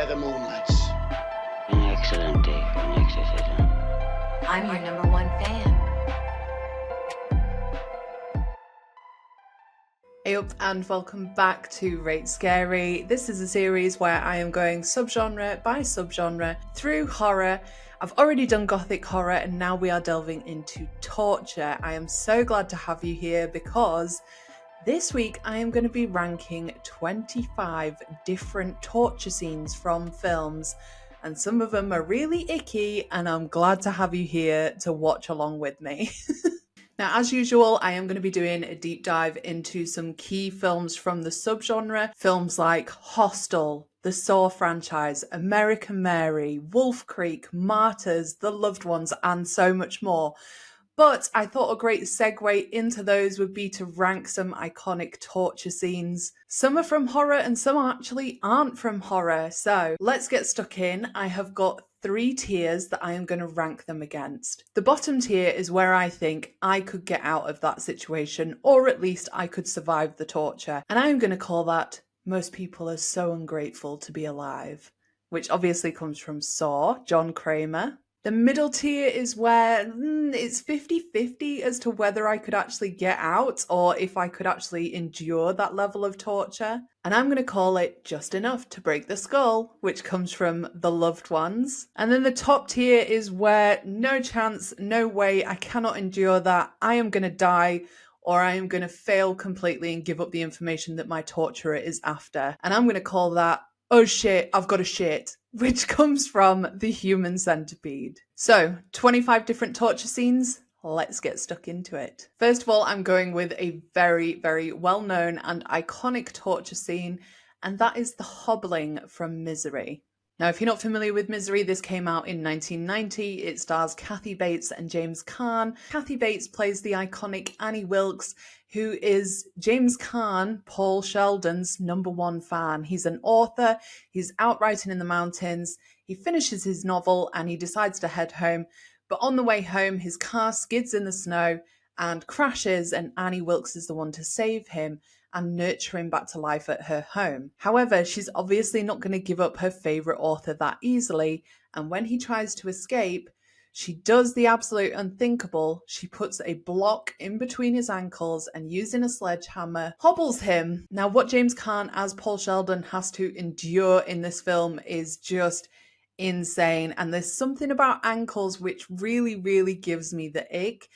where the moon lights. An excellent day for an exorcism. I'm your number one fan. Hey up and welcome back to Rate Scary. This is a series where I am going subgenre by subgenre through horror. I've already done gothic horror and now we are delving into torture. I am so glad to have you here because this week I am going to be ranking 25 different torture scenes from films, and some of them are really icky and I'm glad to have you here to watch along with me. Now, as usual, I am going to be doing a deep dive into some key films from the subgenre. Films like Hostel, the Saw franchise, American Mary, Wolf Creek, Martyrs, The Loved Ones, and so much more. But I thought a great segue into those would be to rank some iconic torture scenes. Some are from horror and some actually aren't from horror. So let's get stuck in. I have got 3 tiers that I am going to rank them against. The bottom tier is where I think I could get out of that situation, or at least I could survive the torture. And I'm going to call that Most People Are So Ungrateful to Be Alive, which obviously comes from Saw, John Kramer. The middle tier is where it's 50-50 as to whether I could actually get out or if I could actually endure that level of torture. And I'm going to call it Just Enough to Break the Skull, which comes from The Loved Ones. And then the top tier is where no chance, no way, I cannot endure that. I am going to die, or I am going to fail completely and give up the information that my torturer is after. And I'm going to call that Oh Shit, I've Got a Shit, which comes from The Human Centipede. So, 25 different torture scenes. Let's get stuck into it. First of all, I'm going with a very, very well-known and iconic torture scene, and that is the hobbling from Misery. Now, if you're not familiar with Misery, this came out in 1990. It stars Kathy Bates and James Caan. Kathy Bates plays the iconic Annie Wilkes, who is James Caan, Paul Sheldon's #1 fan. He's an author, he's out writing in the mountains, he finishes his novel and he decides to head home. But on the way home, his car skids in the snow and crashes, and Annie Wilkes is the one to save him and nurture him back to life at her home. However, she's obviously not going to give up her favourite author that easily, and when he tries to escape, she does the absolute unthinkable. She puts a block in between his ankles and, using a sledgehammer, hobbles him. Now, what James Caan as Paul Sheldon has to endure in this film is just insane, and there's something about ankles which really, really gives me the ick.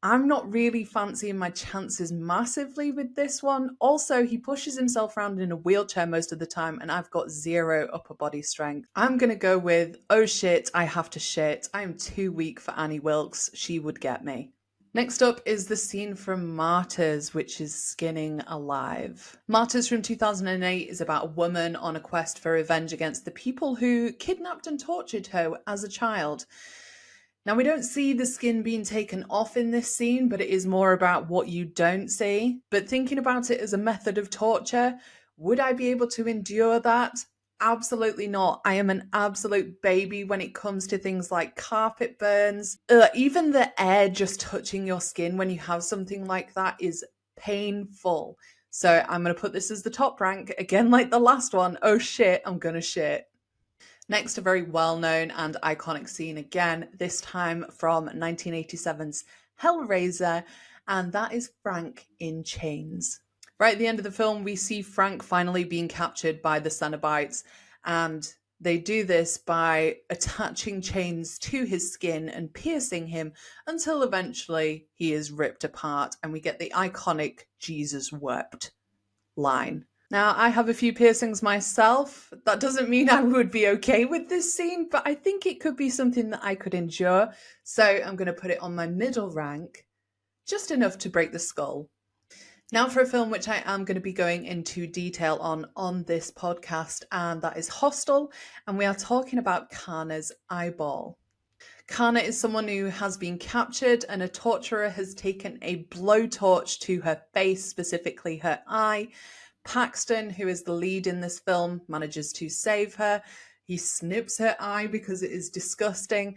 I'm not really fancying my chances massively with this one. Also, he pushes himself around in a wheelchair most of the time, and I've got 0 upper body strength. I'm going to go with, oh shit, I have to shit. I am too weak for Annie Wilkes. She would get me. Next up is the scene from Martyrs, which is skinning alive. Martyrs from 2008 is about a woman on a quest for revenge against the people who kidnapped and tortured her as a child. Now, we don't see the skin being taken off in this scene, but it is more about what you don't see. But thinking about it as a method of torture, would I be able to endure that? Absolutely not. I am an absolute baby when it comes to things like carpet burns. Even the air just touching your skin when you have something like that is painful. So I'm going to put this as the top rank. Again, like the last one, oh shit, I'm going to shit. Next, a very well-known and iconic scene again, this time from 1987's Hellraiser, and that is Frank in chains. Right at the end of the film, we see Frank finally being captured by the Cenobites, and they do this by attaching chains to his skin and piercing him until eventually he is ripped apart, and we get the iconic "Jesus wept" line. Now, I have a few piercings myself. That doesn't mean I would be okay with this scene, but I think it could be something that I could endure. So I'm going to put it on my middle rank, just enough to break the skull. Now for a film which I am going to be going into detail on this podcast, and that is Hostel, and we are talking about Kana's eyeball. Kana is someone who has been captured, and a torturer has taken a blowtorch to her face, specifically her eye. Paxton, who is the lead in this film, manages to save her. He snips her eye because it is disgusting.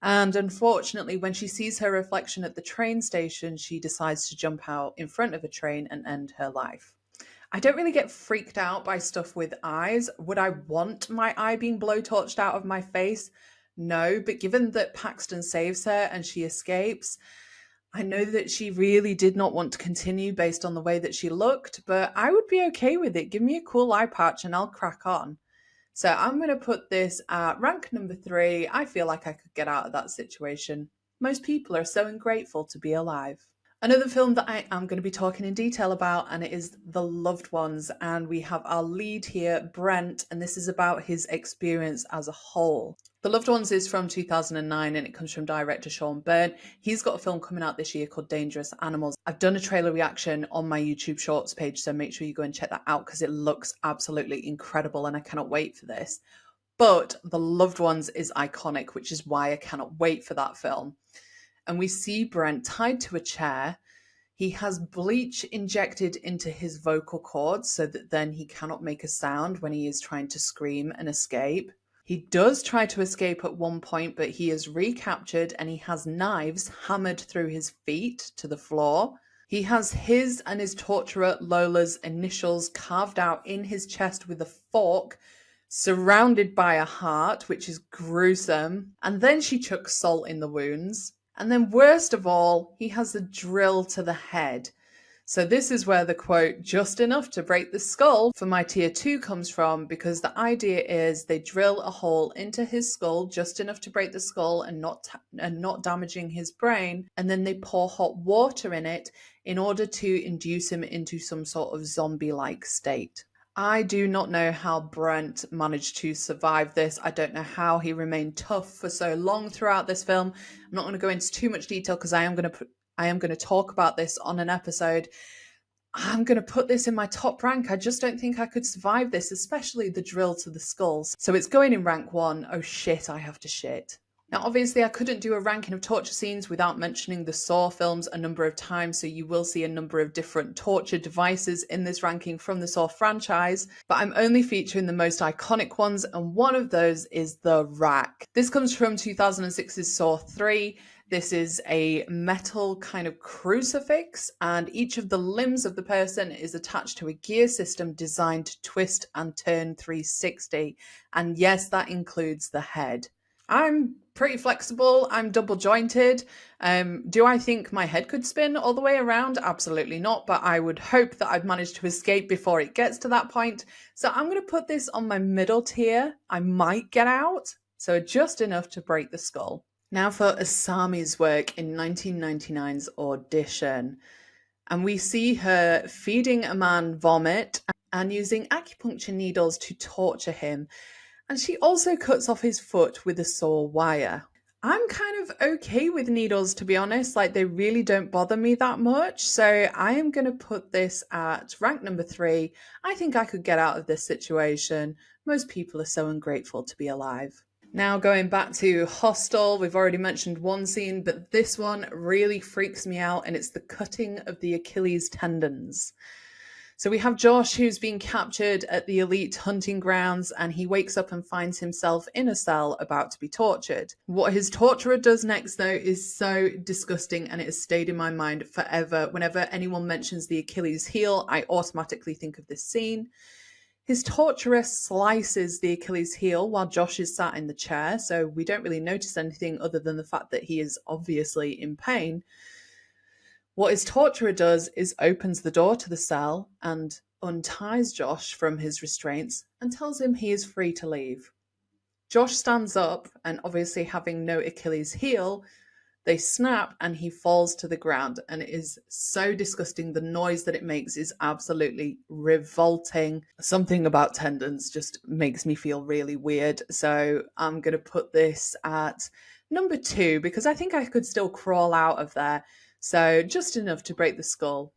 And unfortunately, when she sees her reflection at the train station, she decides to jump out in front of a train and end her life. I don't really get freaked out by stuff with eyes. Would I want my eye being blowtorched out of my face? No, but given that Paxton saves her and she escapes, I know that she really did not want to continue based on the way that she looked, but I would be okay with it. Give me a cool eye patch and I'll crack on. So I'm going to put this at rank number 3. I feel like I could get out of that situation. Most people are so ungrateful to be alive. Another film that I am going to be talking in detail about, and it is The Loved Ones. And we have our lead here, Brent, and this is about his experience as a whole. The Loved Ones is from 2009 and it comes from director Sean Byrne. He's got a film coming out this year called Dangerous Animals. I've done a trailer reaction on my YouTube Shorts page, so make sure you go and check that out because it looks absolutely incredible and I cannot wait for this. But The Loved Ones is iconic, which is why I cannot wait for that film. And we see Brent tied to a chair. He has bleach injected into his vocal cords so that then he cannot make a sound when he is trying to scream and escape. He does try to escape at one point, but he is recaptured and he has knives hammered through his feet to the floor. He has his and his torturer Lola's initials carved out in his chest with a fork, surrounded by a heart, which is gruesome. And then she chucks salt in the wounds. And then worst of all, he has a drill to the head. So this is where the quote, "just enough to break the skull" for my tier 2 comes from, because the idea is they drill a hole into his skull, just enough to break the skull and not damaging his brain, and then they pour hot water in it in order to induce him into some sort of zombie-like state. I do not know how Brent managed to survive this. I don't know how he remained tough for so long throughout this film. I'm not going to go into too much detail because I am going to talk about this on an episode. I'm going to put this in my top rank. I just don't think I could survive this, especially the drill to the skulls. So it's going in rank 1. Oh shit, I have to shit. Now, obviously, I couldn't do a ranking of torture scenes without mentioning the Saw films a number of times, so you will see a number of different torture devices in this ranking from the Saw franchise, but I'm only featuring the most iconic ones, and one of those is the rack. This comes from 2006's Saw 3. This is a metal kind of crucifix, and each of the limbs of the person is attached to a gear system designed to twist and turn 360, and yes, that includes the head. I'm pretty flexible. I'm double jointed. Do I think my head could spin all the way around? Absolutely not. But I would hope that I've managed to escape before it gets to that point. So I'm going to put this on my middle tier. I might get out. So just enough to break the skull. Now for Asami's work in 1999's Audition. And we see her feeding a man vomit and using acupuncture needles to torture him. And she also cuts off his foot with a saw wire. I'm kind of okay with needles, to be honest. Like, they really don't bother me that much. So I am going to put this at rank number 3. I think I could get out of this situation. Most people are so ungrateful to be alive. Now going back to Hostel, we've already mentioned one scene, but this one really freaks me out, and it's the cutting of the Achilles tendons. So we have Josh, who's been captured at the elite hunting grounds, and he wakes up and finds himself in a cell about to be tortured. What his torturer does next, though, is so disgusting, and it has stayed in my mind forever. Whenever anyone mentions the Achilles heel, I automatically think of this scene. His torturer slices the Achilles heel while Josh is sat in the chair, so we don't really notice anything other than the fact that he is obviously in pain. What his torturer does is opens the door to the cell and unties Josh from his restraints and tells him he is free to leave. Josh stands up, and obviously having no Achilles heel, they snap and he falls to the ground, and it is so disgusting. The noise that it makes is absolutely revolting. Something about tendons just makes me feel really weird. So I'm going to put this at number 2 because I think I could still crawl out of there. So just enough to break the skull.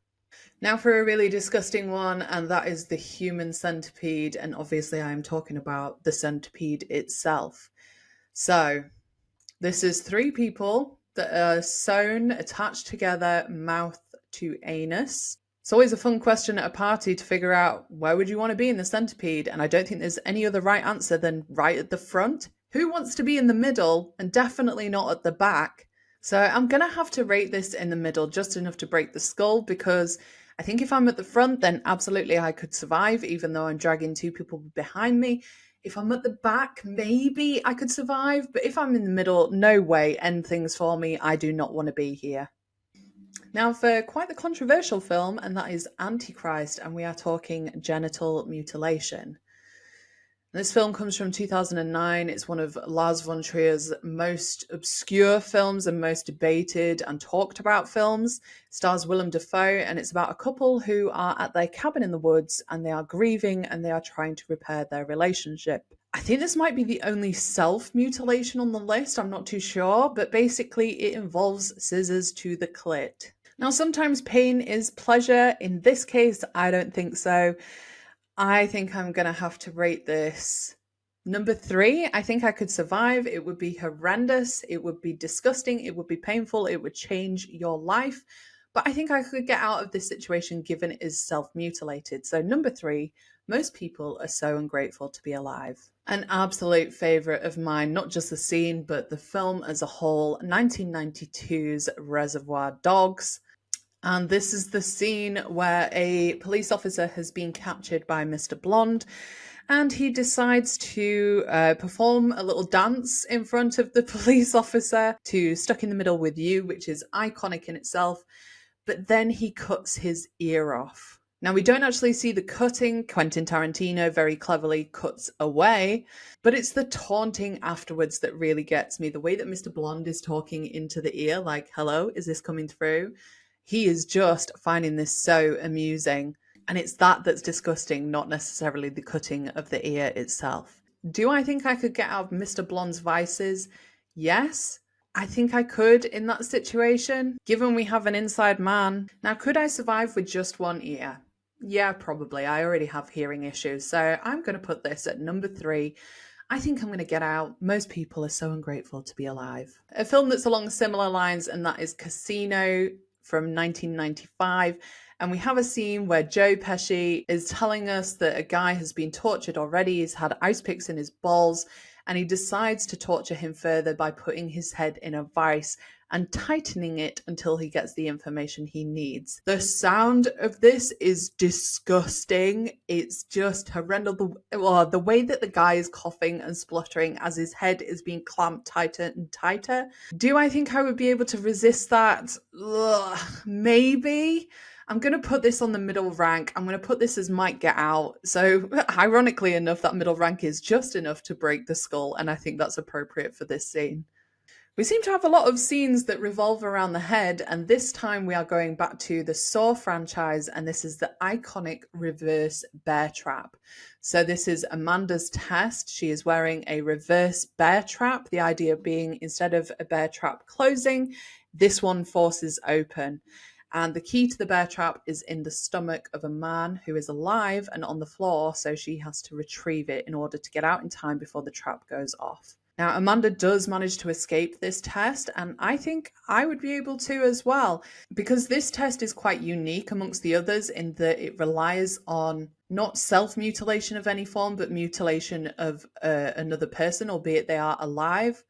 Now for a really disgusting one, and that is the human centipede. And obviously I am talking about the centipede itself. So this is 3 people that are sewn, attached together, mouth to anus. It's always a fun question at a party to figure out where would you want to be in the centipede, and I don't think there's any other right answer than right at the front. Who wants to be in the middle, and definitely not at the back? So I'm going to have to rate this in the middle, just enough to break the skull, because I think if I'm at the front, then absolutely I could survive, even though I'm dragging two people behind me. If I'm at the back, maybe I could survive. But if I'm in the middle, no way, end things for me. I do not want to be here. Now, for quite the controversial film, and that is Antichrist, and we are talking genital mutilation. This film comes from 2009. It's one of Lars von Trier's most obscure films and most debated and talked about films. It stars Willem Dafoe, and it's about a couple who are at their cabin in the woods and they are grieving and they are trying to repair their relationship. I think this might be the only self-mutilation on the list. I'm not too sure, but basically it involves scissors to the clit. Now, sometimes pain is pleasure. In this case, I don't think so. I think I'm going to have to rate this number 3. I think I could survive. It would be horrendous. It would be disgusting. It would be painful. It would change your life. But I think I could get out of this situation given it is self-mutilated. So number 3, most people are so ungrateful to be alive. An absolute favourite of mine, not just the scene, but the film as a whole, 1992's Reservoir Dogs. And this is the scene where a police officer has been captured by Mr. Blonde, and he decides to perform a little dance in front of the police officer to Stuck in the Middle with You, which is iconic in itself. But then he cuts his ear off. Now, we don't actually see the cutting. Quentin Tarantino very cleverly cuts away, but it's the taunting afterwards that really gets me. The way that Mr. Blonde is talking into the ear, like, hello, is this coming through? He is just finding this so amusing. And it's that that's disgusting, not necessarily the cutting of the ear itself. Do I think I could get out of Mr. Blonde's vices? Yes, I think I could in that situation, given we have an inside man. Now, could I survive with just one ear? Yeah, probably. I already have hearing issues. So I'm going to put this at number 3. I think I'm going to get out. Most people are so ungrateful to be alive. A film that's along similar lines, and that is Casino from 1995. And we have a scene where Joe Pesci is telling us that a guy has been tortured already. He's had ice picks in his balls, and he decides to torture him further by putting his head in a vice and tightening it until he gets the information he needs. The sound of this is disgusting. It's just horrendous. The way that the guy is coughing and spluttering as his head is being clamped tighter and tighter. Do I think I would be able to resist that? Ugh, maybe. I'm going to put this on the middle rank. I'm going to put this as might get out. So ironically enough, that middle rank is just enough to break the skull. And I think that's appropriate for this scene. We seem to have a lot of scenes that revolve around the head, and this time we are going back to the Saw franchise, and this is the iconic reverse bear trap. So this is Amanda's test. She is wearing a reverse bear trap, the idea being instead of a bear trap closing, this one forces open. And the key to the bear trap is in the stomach of a man who is alive and on the floor, so she has to retrieve it in order to get out in time before the trap goes off. Now, Amanda does manage to escape this test, and I think I would be able to as well, because this test is quite unique amongst the others in that it relies on not self-mutilation of any form, but mutilation of another person, albeit they are alive.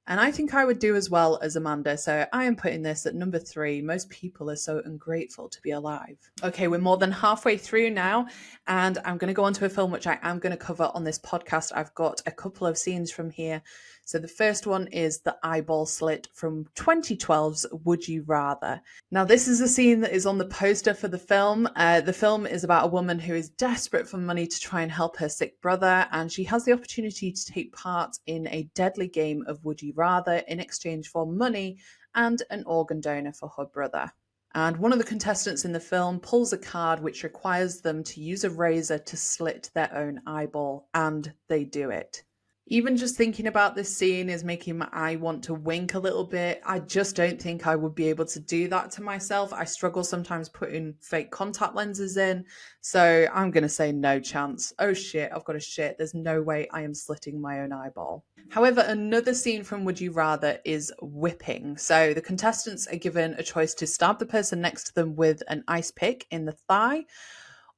And I think I would do as well as Amanda, so I am putting this at number 3. Most people are so ungrateful to be alive. Okay, we're more than halfway through now, and I'm going to go on to a film which I am going to cover on this podcast. I've got a couple of scenes from here. So the first one is the eyeball slit from 2012's Would You Rather. Now, this is a scene that is on the poster for the film. The film is about a woman who is desperate for money to try and help her sick brother, and she has the opportunity to take part in a deadly game of Would You Rather in exchange for money and an organ donor for her brother. And one of the contestants in the film pulls a card which requires them to use a razor to slit their own eyeball, and they do it. Even just thinking about this scene is making my eye want to wink a little bit. I just don't think I would be able to do that to myself. I struggle sometimes putting fake contact lenses in. So I'm going to say no chance. Oh shit, I've got a shit. There's no way I am slitting my own eyeball. However, another scene from Would You Rather is whipping. So the contestants are given a choice to stab the person next to them with an ice pick in the thigh,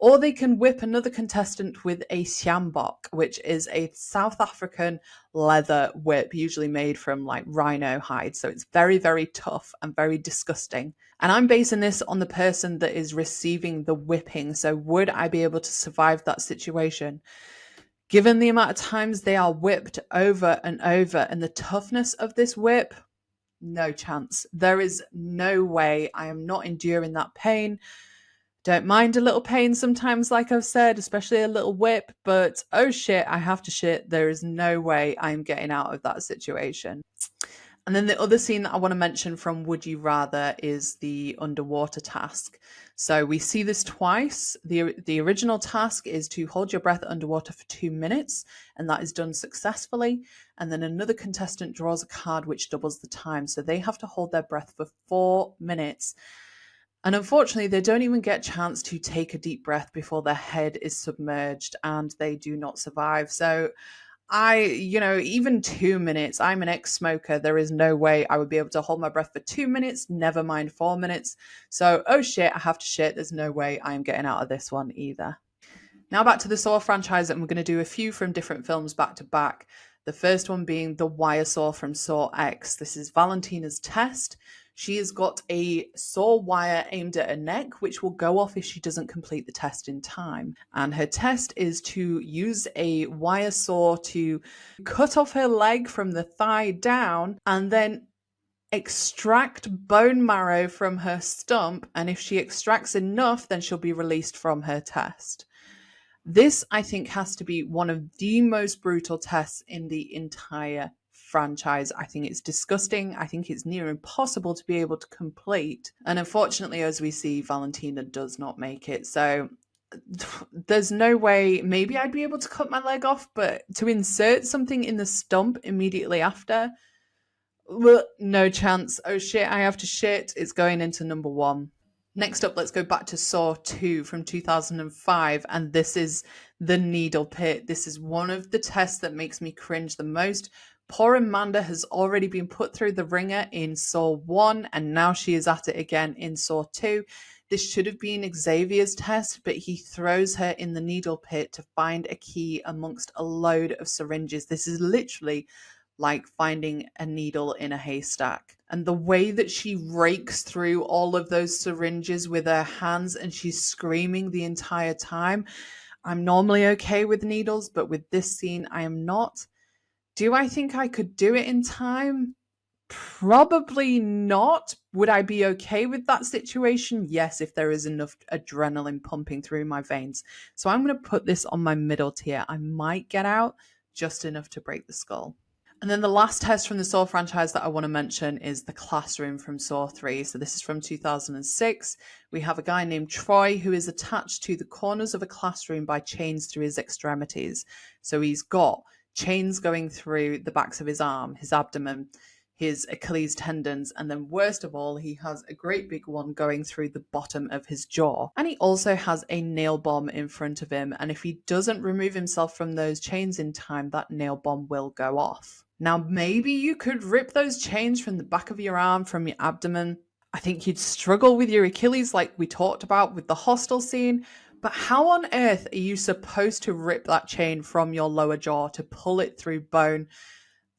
Or they can whip another contestant with a sjambok, which is a South African leather whip, usually made from like rhino hide. So it's very, very tough and very disgusting. And I'm basing this on the person that is receiving the whipping. So would I be able to survive that situation? Given the amount of times they are whipped over and over and the toughness of this whip, no chance. There is no way. I am not enduring that pain. Don't mind a little pain sometimes, like I've said, especially a little whip, but oh shit, I have to shit. There is no way I'm getting out of that situation. And then the other scene that I want to mention from Would You Rather is the underwater task. So we see this twice. The original task is to hold your breath underwater for 2 minutes, and that is done successfully. And then another contestant draws a card which doubles the time. So they have to hold their breath for 4 minutes. And unfortunately, they don't even get a chance to take a deep breath before their head is submerged and they do not survive. So even 2 minutes, I'm an ex-smoker. There is no way I would be able to hold my breath for 2 minutes, never mind 4 minutes. So, oh shit, I have to shit. There's no way I am getting out of this one either. Now back to the Saw franchise, and we're going to do a few from different films back to back. The first one being the wire saw from Saw X. This is Valentina's test. She has got a saw wire aimed at her neck, which will go off if she doesn't complete the test in time. And her test is to use a wire saw to cut off her leg from the thigh down and then extract bone marrow from her stump. And if she extracts enough, then she'll be released from her test. This, I think, has to be one of the most brutal tests in the entire franchise. I think it's disgusting. I think it's near impossible to be able to complete. And unfortunately, as we see, Valentina does not make it. So there's no way. Maybe I'd be able to cut my leg off, but to insert something in the stump immediately after, well, no chance. Oh shit, I have to shit. It's going into number 1. Next up, let's go back to Saw 2 from 2005, and this is the needle pit. This is one of the tests that makes me cringe the most. Poor Amanda has already been put through the ringer in Saw 1, and now she is at it again in Saw 2. This should have been Xavier's test, but he throws her in the needle pit to find a key amongst a load of syringes. This is literally like finding a needle in a haystack. And the way that she rakes through all of those syringes with her hands and she's screaming the entire time. I'm normally okay with needles, but with this scene, I am not. Do I think I could do it in time? Probably not. Would I be okay with that situation? Yes, if there is enough adrenaline pumping through my veins. So I'm going to put this on my middle tier. I might get out just enough to break the skull. And then the last test from the Saw franchise that I want to mention is the classroom from Saw 3. So this is from 2006. We have a guy named Troy who is attached to the corners of a classroom by chains through his extremities. So he's got chains going through the backs of his arm, his abdomen, his Achilles tendons, and then worst of all, he has a great big one going through the bottom of his jaw. And he also has a nail bomb in front of him, and if he doesn't remove himself from those chains in time, that nail bomb will go off. Now, maybe you could rip those chains from the back of your arm, from your abdomen. I think you'd struggle with your Achilles like we talked about with the hostel scene, but how on earth are you supposed to rip that chain from your lower jaw to pull it through bone?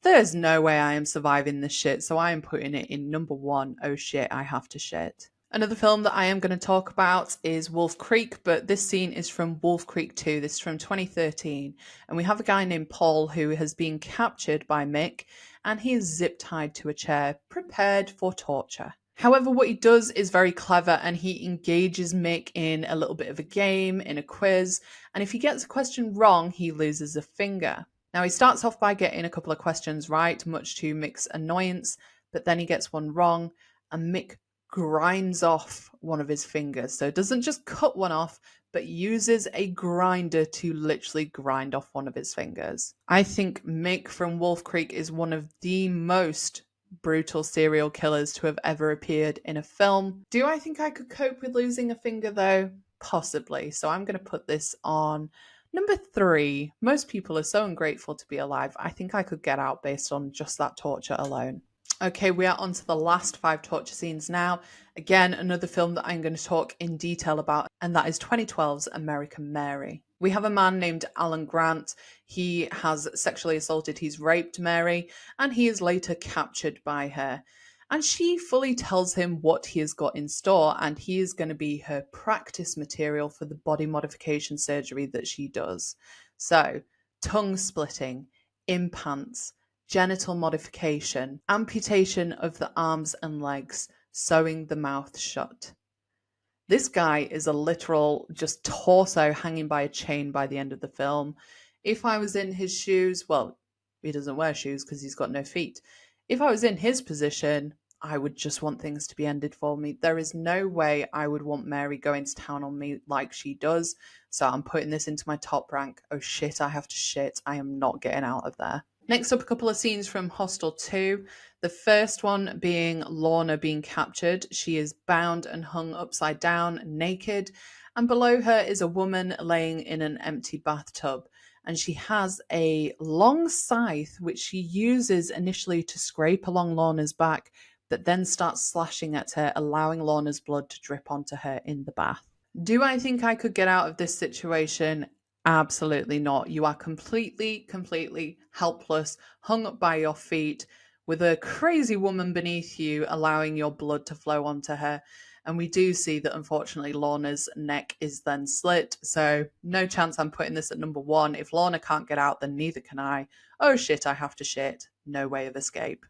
There's no way I am surviving this shit, so I am putting it in number 1. Oh shit, I have to shit. Another film that I am going to talk about is Wolf Creek, but this scene is from Wolf Creek 2. This is from 2013. And we have a guy named Paul who has been captured by Mick, and he is zip-tied to a chair, prepared for torture. However, what he does is very clever, and he engages Mick in a little bit of a game, in a quiz, and if he gets a question wrong, he loses a finger. Now, he starts off by getting a couple of questions right, much to Mick's annoyance, but then he gets one wrong, and Mick grinds off one of his fingers. So it doesn't just cut one off, but uses a grinder to literally grind off one of his fingers. I think Mick from Wolf Creek is one of the most brutal serial killers to have ever appeared in a film. Do I think I could cope with losing a finger though? Possibly. So I'm going to put this on number 3. Most people are so ungrateful to be alive. I think I could get out based on just that torture alone. Okay, we are on to the last 5 torture scenes now. Again, another film that I'm going to talk in detail about, and that is 2012's American Mary. We have a man named Alan Grant. He has sexually assaulted, he's raped Mary, and he is later captured by her. And she fully tells him what he has got in store, and he is going to be her practice material for the body modification surgery that she does. So, tongue splitting, implants, genital modification, amputation of the arms and legs, sewing the mouth shut. This guy is a literal just torso hanging by a chain by the end of the film. If I was in his shoes, well, he doesn't wear shoes because he's got no feet. If I was in his position, I would just want things to be ended for me. There is no way I would want Mary going to town on me like she does. So I'm putting this into my top rank. Oh shit, I have to shit. I am not getting out of there. Next up, a couple of scenes from Hostel 2. The first one being Lorna being captured. She is bound and hung upside down, naked, and below her is a woman laying in an empty bathtub. And she has a long scythe, which she uses initially to scrape along Lorna's back, but then starts slashing at her, allowing Lorna's blood to drip onto her in the bath. Do I think I could get out of this situation? Absolutely not. You are completely helpless, hung up by your feet, with a crazy woman beneath you, allowing your blood to flow onto her. And we do see that, unfortunately, Lorna's neck is then slit. So no chance I'm putting this at number 1. If Lorna can't get out, then neither can I. Oh shit, I have to shit. No way of escape.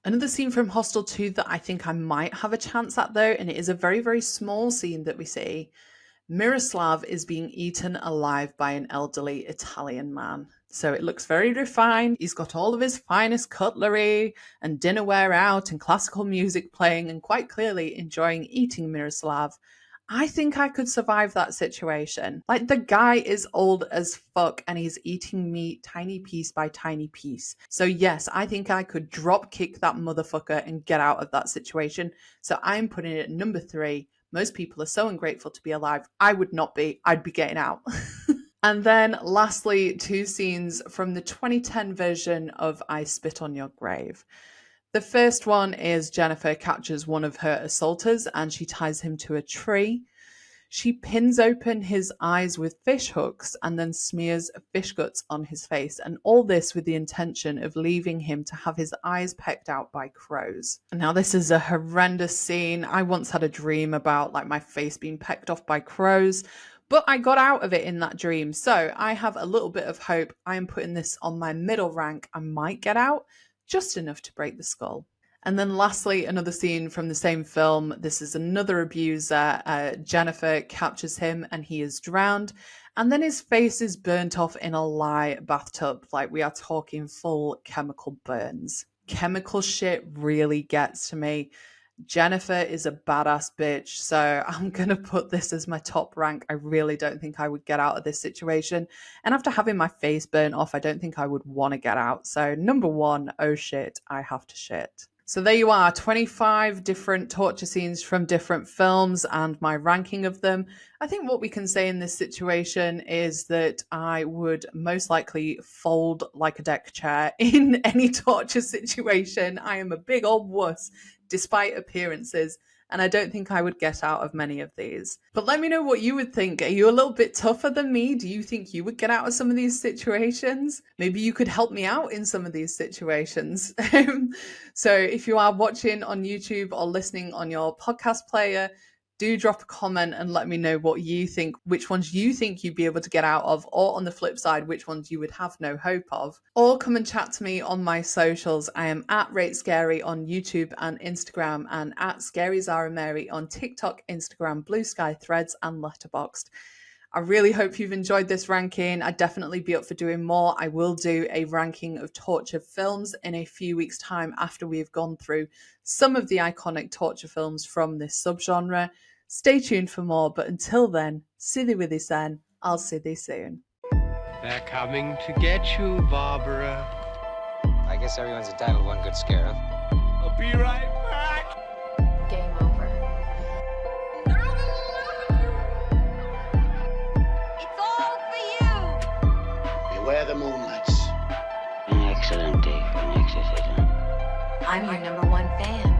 Another scene from Hostel 2 that I think I might have a chance at, though, and it is a very small scene that we see. Miroslav is being eaten alive by an elderly Italian man. So it looks very refined. He's got all of his finest cutlery and dinnerware out and classical music playing, and quite clearly enjoying eating Miroslav. I think I could survive that situation. Like, the guy is old as fuck and he's eating meat tiny piece by tiny piece. So yes, I think I could drop kick that motherfucker and get out of that situation. So I'm putting it at number 3. Most people are so ungrateful to be alive. I would not be. I'd be getting out. And then lastly, 2 scenes from the 2010 version of I Spit on Your Grave. The first one is Jennifer captures one of her assaulters and she ties him to a tree. She pins open his eyes with fish hooks and then smears fish guts on his face, and all this with the intention of leaving him to have his eyes pecked out by crows. Now, this is a horrendous scene. I once had a dream about my face being pecked off by crows, but I got out of it in that dream. So I have a little bit of hope. I am putting this on my middle rank. I might get out, just enough to break the skull. And then lastly, another scene from the same film. This is another abuser. Jennifer captures him and he is drowned. And then his face is burnt off in a lye bathtub. We are talking full chemical burns. Chemical shit really gets to me. Jennifer is a badass bitch. So I'm going to put this as my top rank. I really don't think I would get out of this situation. And after having my face burnt off, I don't think I would want to get out. So number 1, oh shit, I have to shit. So there you are, 25 different torture scenes from different films and my ranking of them. I think what we can say in this situation is that I would most likely fold like a deck chair in any torture situation. I am a big old wuss, despite appearances, and I don't think I would get out of many of these. But let me know what you would think. Are you a little bit tougher than me? Do you think you would get out of some of these situations? Maybe you could help me out in some of these situations. So if you are watching on YouTube or listening on your podcast player, do drop a comment and let me know what you think, which ones you think you'd be able to get out of, or on the flip side, which ones you would have no hope of. Or come and chat to me on my socials. I am at Rate Scary on YouTube and Instagram, and at Scary Zara Mary on TikTok, Instagram, Blue Sky, Threads, and Letterboxd. I really hope you've enjoyed this ranking. I'd definitely be up for doing more. I will do a ranking of torture films in a few weeks' time after we've gone through some of the iconic torture films from this subgenre. Stay tuned for more, but until then, see with you then. I'll see you soon. They're coming to get you, Barbara. I guess everyone's entitled to one good scare, huh? I'll be right back. Game over. It's all for you. Beware the moonlights. An excellent day for an exorcism. I'm your #1 fan.